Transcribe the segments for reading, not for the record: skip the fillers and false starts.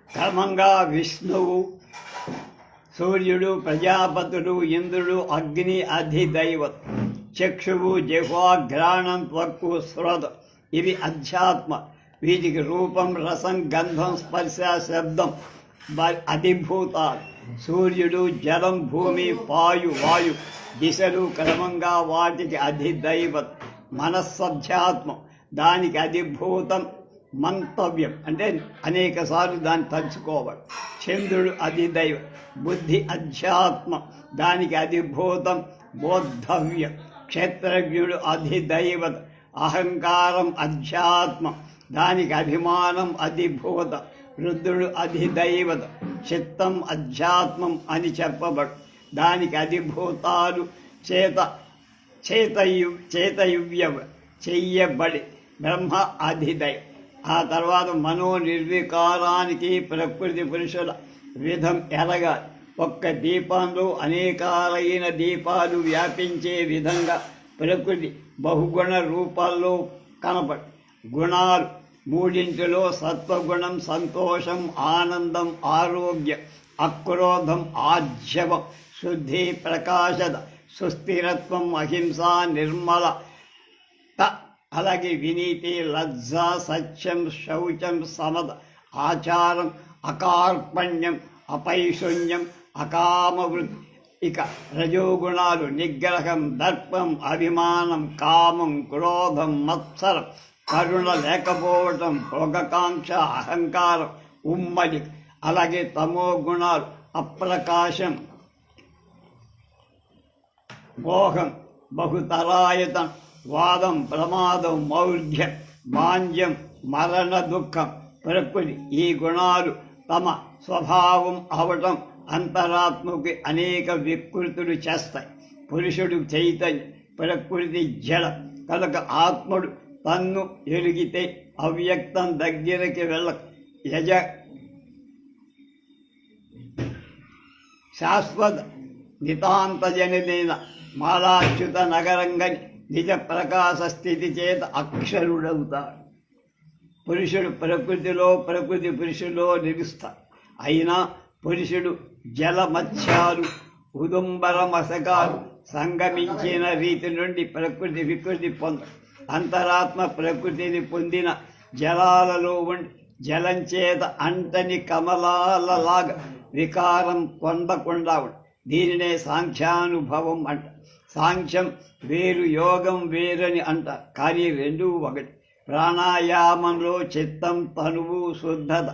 క్రమంగా విష్ణువు, సూర్యుడు, ప్రజాపతుడు, ఇంద్రుడు, అగ్ని, అధిదైవత, చక్షువు, జిహ్వ, ఘ్రాణం, త్వక్కు, శ్రోత ఇవి అధ్యాత్మ. వీటికి రూపం, రసం, గంధం, స్పర్శ, శబ్దం అధిభూతాలు. సూర్యుడు, జలం, భూమి, వాయు దిశలు క్రమంగా వాటికి అధిదైవత. మనస్సధ్యాత్మం, దానికి అధిభూతం మంతవ్యం, అంటే అనేక సార్లు దాన్ని తలుచుకోవాలి. చంద్రుడు అధిదైవ, బుద్ధి అధ్యాత్మ, దానికి అధిభూతం బోద్ధవ్యం. క్షేత్రజ్ఞుడు అధిదైవత, అహంకారం అధ్యాత్మం, దానికి అభిమానం అధిభూత. రుద్రుడు అధిదైవత, చిత్తం అధ్యాత్మం అని చెప్పబడు, దానికి అధిభూతాలు చేతయువ్యవ చెయ్యబడి. బ్రహ్మ అధిదైవ. ఆ తర్వాత మనోనిర్వికారానికి ప్రకృతి పురుషుల విధం ఎలగాలి. ఒక్క దీపంలో అనేకాలైన దీపాలు వ్యాపించే విధంగా ప్రకృతి బహుగుణ రూపాల్లో కనపడి. గుణాలు మూడింటిలో సత్వగుణం సంతోషం, ఆనందం, ఆరోగ్యం, అక్రోధం, ఆజ్యవం, శుద్ధి, ప్రకాశత, సుస్థిరత్వం, అహింస, నిర్మల, అలాగే వినీతి, లజ్జ, సత్యం, శౌచం, సమత, ఆచారం, అకార్పణ్యం, అపైశూన్యం, అకామవృత్తి. ఇక రజోగుణాలు నిగ్రహం, దర్పం, అభిమానం, కామం, క్రోధం, మత్సరం, కరుణ లేకపోవటం, భోగకాంక్ష, అహంకారం, ఉమ్మడి. అలాగే తమో గుణాలు అప్రకాశం, మోహం, బహుతరాయతం, వాదం, ప్రమాదం, మౌఢ్యం, మాంద్యం, మరణ, దుఃఖం, ప్రకృతి. ఈ గుణాలు తమ స్వభావం అవటం అంతరాత్మకి అనేక వికృతులు చేస్తాయి. పురుషుడు చైతన్యం, ప్రకృతి జడ కనుక ఆత్ముడు తన్ను ఎరిగితే అవ్యక్తం దగ్గరికి వెళ్ళ శాశ్వత నితాంతజనిదైన మాలాచ్యుత నగరంగని నిజ ప్రకాశ స్థితి చేత అక్షరుడవుతాడు. పురుషుడు ప్రకృతిలో, ప్రకృతి పురుషులో నిలుస్తాడు. అయినా పురుషుడు జలమత్స్యాలు, ఉదుంబర మసకాలు సంగమించిన రీతి నుండి ప్రకృతి వికృతి పొంద. అంతరాత్మ ప్రకృతిని పొందిన జలాలలో ఉండి జలం చేత అంటని కమలాలలాగా వికారం పొందకుండా ఉండి. దీనినే సాంఖ్యానుభవం అంట. సాంఖ్యం వేరు, యోగం వేరని అంటారు, కానీ రెండూ ఒకటి. ప్రాణాయామంలో చిత్తం, తనువు, శుద్ధత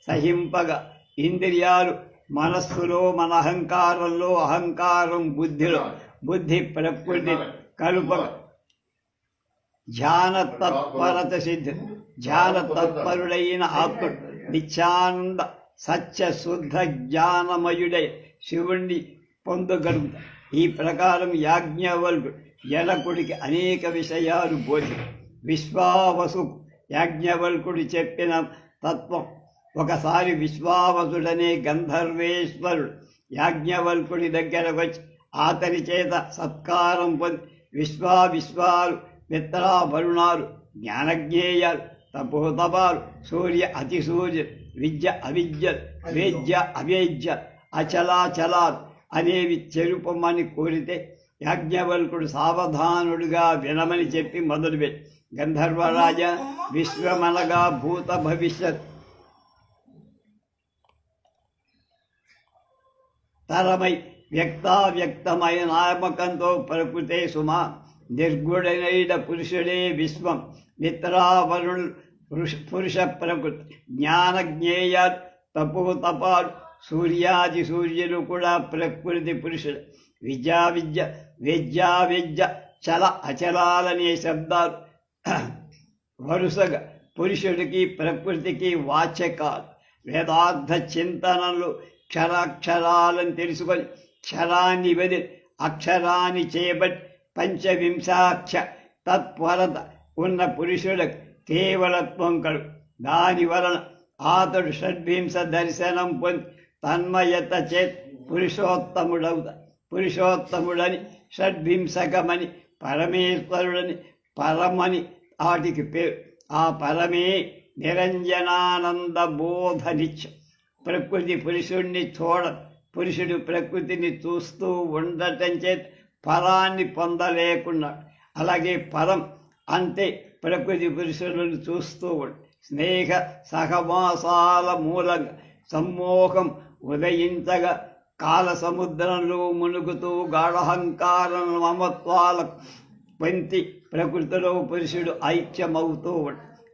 సహింపగా, ఇంద్రియాలు మనస్సులో, మన అహంకారంలో, అహంకారం బుద్ధిలో, బుద్ధి ప్రకృతి కలుపక ధ్యాన తత్పరత సిద్ధి. ధ్యాన తత్పరుడైన ఆత్ముడు నిత్యానంద సత్య శుద్ధ జ్ఞానమయుడై శివుణ్ణి పొందగలుగుతాడు. ఈ ప్రకారం యాజ్ఞవల్కుడు జనకుడికి అనేక విషయాలు బోధి. విశ్వావసు యాజ్ఞవల్కుడు చెప్పిన తత్వం. ఒకసారి విశ్వావసుడనే గంధర్వేశ్వరుడు యాజ్ఞవల్కుడి దగ్గర వచ్చి అతని చేత సత్కారం పొంది విశ్వాలు, మిత్రాభరుణాలు, జ్ఞానజ్ఞేయాలు, తపోతపాలు, సూర్య అతిసూర్య, విద్య అవిద్య, వేద్య అవేద్య, అచలాచలాలు అనేవి చెరుపమని కోరితే యాజ్ఞవల్కుడు సావధానుడుగా వినమని చెప్పి మొదలుపెట్టి, గంధర్వరాజ, విశ్వమనగా భూత భవిష్యత్ తరమై వ్యక్తావ్యక్తమైన నామకంతో ప్రకృతే సుమా. నిర్గుణైన పురుషుడే విశ్వం. మిత్రావరుణ్ పురుష ప్రకృతి. జ్ఞానజ్ఞేయ తపోతపాలు, సూర్యాది సూర్యులు కూడా ప్రకృతి పురుషుడు. విద్య వేద్య చల అచలాలనే శబ్దాలు వరుసగా పురుషుడికి ప్రకృతికి వాచకాలు. వేదార్థ చింతనలు క్షరాక్షరాలను తెలుసుకొని క్షరాన్ని వదిలి అక్షరాన్ని చేపట్టి పంచవింశాక్ష తత్పరత ఉన్న పురుషులకు కేవలత్వం కలు. దాని వలన అతడు షడ్వింశ దర్శనం పొంది తన్మయత చేత్ పురుషోత్తముడవుతా. పురుషోత్తముడని, షడ్వింశకమని, పరమేశ్వరుడని, పరమని వాటికి పేరు. ఆ పరమే నిరంజనానంద బోధనిచ్చు. ప్రకృతి పురుషుణ్ణి పురుషుడు ప్రకృతిని చూస్తూ ఉండటం చేత పరాన్ని పొందలేకున్నాడు. అలాగే పరం అంటే ప్రకృతి పురుషులను చూస్తూ స్నేహ సహవాసాల మూలంగా సమ్మోహం ఉదయించగా కాల సముద్రంలో మునుగుతూ గాఢహంకారం మమత్వాలకు పంతి ప్రకృతిలో పురుషుడు ఐక్యమవుతూ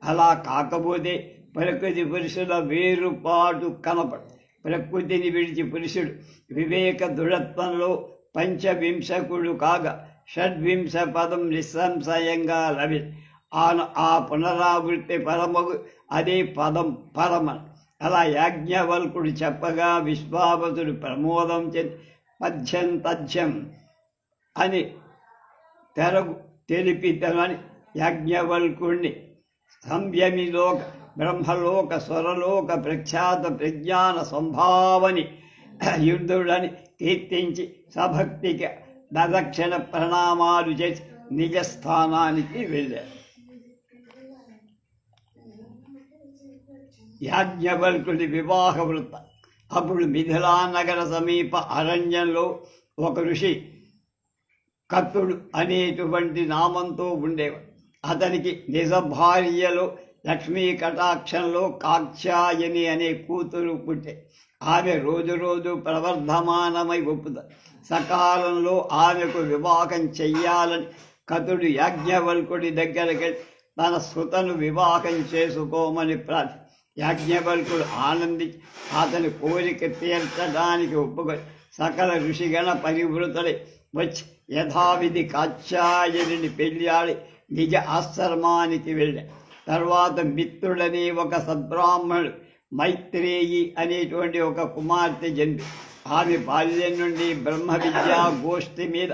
అలా కాకపోతే ప్రకృతి పురుషుల వేరుపాటు కనపడు. ప్రకృతిని విడిచి పురుషుడు వివేక దృఢత్వంలో పంచవింశకుడు కాగా షడ్వింశ పదం నిస్సంశయంగా ఆ పునరావృత్తి పరమగు అదే పదం పరమన్. అలా యాజ్ఞవల్కుడు చెప్పగా విశ్వావసుడు ప్రమోదం చెంది పద్యం తథ్యం అని తెలిపితనని యాజ్ఞవల్కుడిని సంయమిలోక బ్రహ్మలోక స్వరలోక ప్రఖ్యాత ప్రజ్ఞాన సంభావని యుద్ధుడని కీర్తించి సభక్తికి దదక్షిణ ప్రణామాలు చేసి నిజస్థానానికి వెళ్ళారు. యాజ్ఞవల్కుడి వివాహ వృత్త. అప్పుడు మిథిలానగర సమీప అరణ్యంలో ఒక ఋషి కత్తుడు అనేటువంటి నామంతో ఉండేవాడు. అతనికి నిజ భార్యలో లక్ష్మీ కటాక్షంలో కాక్షాయని అనే కూతురు పుట్టే. ఆమె రోజు రోజు ప్రవర్ధమానమై ఒప్పుతారు. సకాలంలో ఆమెకు వివాహం చెయ్యాలని కతుడు యాజ్ఞవల్కుడి దగ్గరికి తన సుతను వివాహం చేసుకోమని ప్రార్థి. యాజ్ఞవల్కుడు ఆనందించి అతని కోరిక తీర్చడానికి ఒప్పుకొని సకల ఋషిగణ పరివృతుడై వచ్చి యథావిధి కాత్యాయనిని పెళ్ళాడి నిజ ఆశ్రమానికి వెళ్ళా. తర్వాత మిత్రుడనే ఒక సద్బ్రాహ్మణుడు మైత్రేయి అనేటువంటి ఒక కుమార్తె జన్మి. ఆమె బాల్యం నుండి బ్రహ్మ విద్యా గోష్ఠి మీద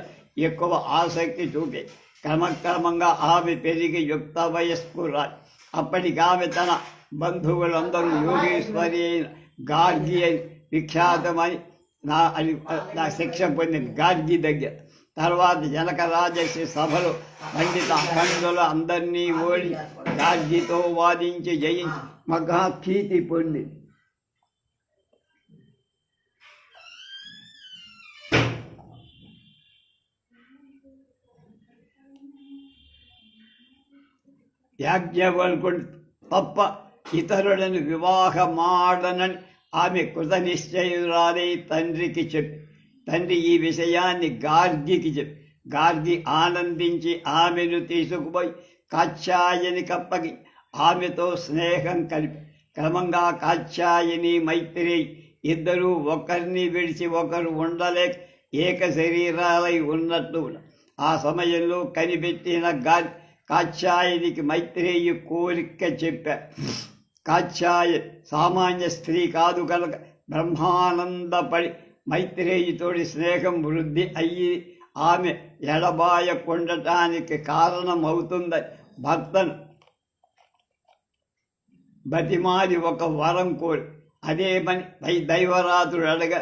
ఎక్కువ ఆసక్తి చూపే. క్రమక్రమంగా ఆమె పెరిగి యుక్త వయస్కురాలి. అప్పటికి ఆమె తన బంధువులందరూ యోగేశ్వరి అయిన గార్గి అని విఖ్యాతమని నా శిక్ష పొందింది గార్గి దగ్గర. తర్వాత జనక రాజర్షి సభలో పండిత అఖండులు అందరినీ ఓడి గార్గితో వాదించి జయించి మహాకీర్తి పొందింది. యాజ్ఞవల్కుడు తప్ప ఇతరులను వివాహమాడనని ఆమె కృత నిశ్చయురాలై తండ్రికి చెప్పి తండ్రి ఈ విషయాన్ని గార్గికి చెప్పి గార్గి ఆనందించి ఆమెను తీసుకుపోయి కాత్యాయని కప్పకి ఆమెతో స్నేహం కలిపి క్రమంగా కాత్యాయని మైత్రేయి ఇద్దరూ ఒకరిని విడిచి ఒకరు ఉండలేక ఏక శరీరాలై ఉన్నట్టు. ఆ సమయంలో కనిపెట్టిన కాత్యాయనికి మైత్రేయి కోరిక చెప్పారు. కాత్యాయని సామాన్య స్త్రీ కాదు కనుక బ్రహ్మానందపడి మైత్రేయితోడి స్నేహం వృద్ధి అయ్యి ఆమె ఎడబాయకుండటానికి కారణమవుతుందని భర్తను బతిమాలి ఒక వరం కోరి అదే పని దైవరాతుడు అడగ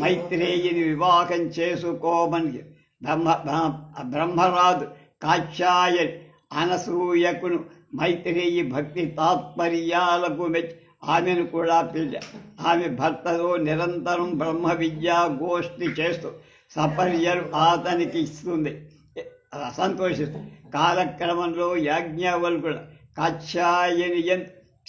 మైత్రేయిని వివాహం చేసుకోమని బ్రహ్మరాజు కాత్యాయని అనసూయకును మైత్రేయి భక్తి తాత్పర్యాలకు మెచ్చి ఆమెను కూడా పిలిచారు. ఆమె భర్తలో నిరంతరం బ్రహ్మ విద్యా గోష్ఠి చేస్తూ సపర్యలు అతనికి ఇస్తుంది, సంతోషిస్తుంది. కాలక్రమంలో యాజ్ఞవల్కుడు కాత్యాయని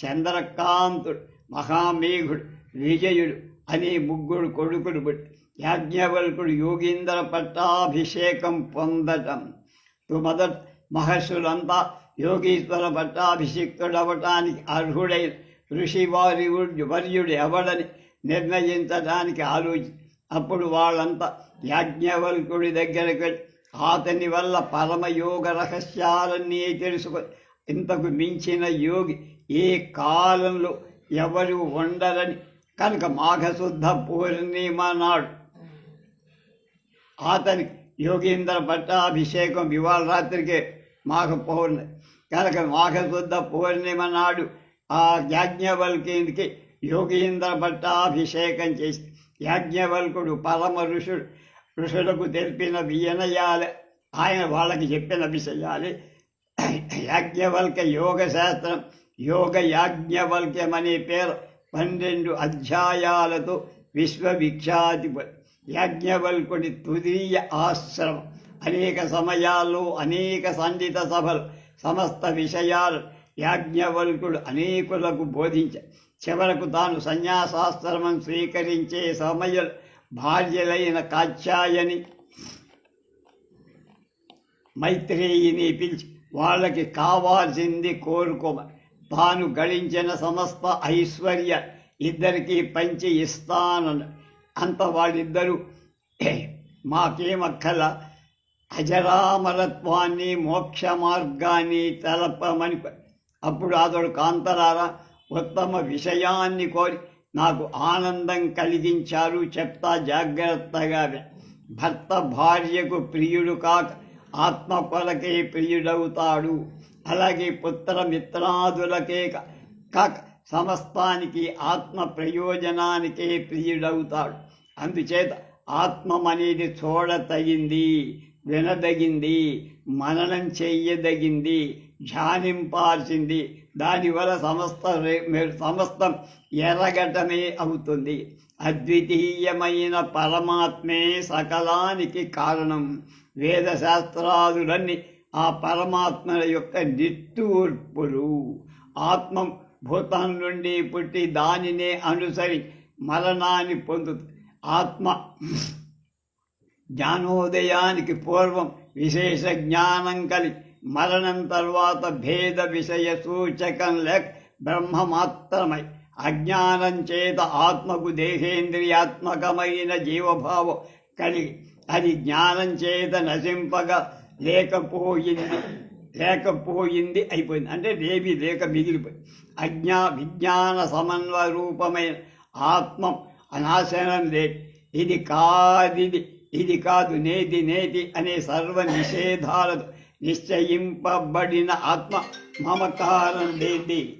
చంద్రకాంతుడు మహామేఘుడు విజయుడు అనే ముగ్గురు కొడుకులు పుట్టి యాజ్ఞవల్కుడు యోగీంద్ర పట్టాభిషేకం పొందటం. మొదట మహర్షులంతా యోగీశ్వర పట్టాభిషిక్తుడవటానికి అర్హుడైన ఋషి వర్యుడు ఎవడని నిర్ణయించడానికి ఆలోచి అప్పుడు వాళ్ళంతా యాజ్ఞవల్కుడి దగ్గరికి వెళ్ళి అతని వల్ల పరమయోగ రహస్యాలన్నీ తెలుసుకొని ఇంతకు మించిన యోగి ఏ కాలంలో ఎవరు ఉండరని కనుక మాఘశుద్ధ పూర్ణిమ నాడు అతనికి యోగీంద్ర పట్టాభిషేకం ఇవాళ రాత్రికే మాఘ పౌర్ణమి కనుక మాఘశుద్ధ పూర్ణిమ నాడు ఆ యాజ్ఞవల్కునికి యోగీంద్ర పట్టాభిషేకం చేసి యాజ్ఞవల్కుడు పరమ ఋషులకు తెలిపిన వినయాలే ఆయన వాళ్ళకి చెప్పిన విషయాలే. యాజ్ఞవల్క యోగ శాస్త్రం యోగ యాజ్ఞవల్క్యం అనే పేరు 12 అధ్యాయాలతో విశ్వవిఖ్యాతి. యాజ్ఞవల్కుడి తురీయ ఆశ్రమం అనేక సమయాల్లో అనేక సండిత సభలు సమస్త విషయాలు యాజ్ఞవల్కుడు అనేకులకు బోధించారు. చివరకు తాను సన్యాసాశ్రమం స్వీకరించే సమయం భార్యలైన కాత్యాయని మైత్రేయిని పిలిచి వాళ్ళకి కావాల్సింది కోరుకోమని తాను గడించిన సమస్త ఐశ్వర్య ఇద్దరికీ పంచి ఇస్తానని. అంత వాళ్ళిద్దరూ మాకేమక్కల అజరామరత్వాన్ని మోక్ష మార్గాన్ని తెలపమని. అప్పుడు అతడు కాంతలారా ఉత్తమ విషయాన్ని కోరి నాకు ఆనందం కలిగించారు, చెప్తా జాగ్రత్తగా. భర్త భార్యకు ప్రియుడు కాక ఆత్మ కొలకే ప్రియుడవుతాడు. అలాగే పుత్రమిత్రాదులకే కాక సమస్తానికి ఆత్మ ప్రయోజనానికే ప్రియుడవుతాడు. అందుచేత ఆత్మం అనేది చూడతగింది, వినదగింది, మననం చెయ్యదగింది, ధ్యానింపాల్సింది. దానివల్ల సమస్తం ఎరగటమే అవుతుంది. అద్వితీయమైన పరమాత్మే సకలానికి కారణం. వేదశాస్త్రాదులన్నీ ఆ పరమాత్మ యొక్క నిట్టూర్పులు. ఆత్మ భూతం నుండి పుట్టి దానినే అనుసరి మరణాన్ని పొందుతుంది. ఆత్మ జ్ఞానోదయానికి పూర్వం విశేష జ్ఞానం కలిగి మరణం తర్వాత భేద విషయ సూచకం లేక బ్రహ్మ మాత్రమై అజ్ఞానం చేత ఆత్మకు దేహేంద్రియాత్మకమైన జీవభావం కలిగి అది జ్ఞానం చేత నశింపగా లేకపోయింది అయిపోయింది. అంటే రేవి లేక మిగిలిపోయింది. విజ్ఞాన సమన్వయ రూపమైన ఆత్మ అనాశనం లేదు. ఇది కాదు నేతి అనే సర్వ నిషేధాలతో నిశ్చయింపబడిన ఆత్మ మమకారం లేది.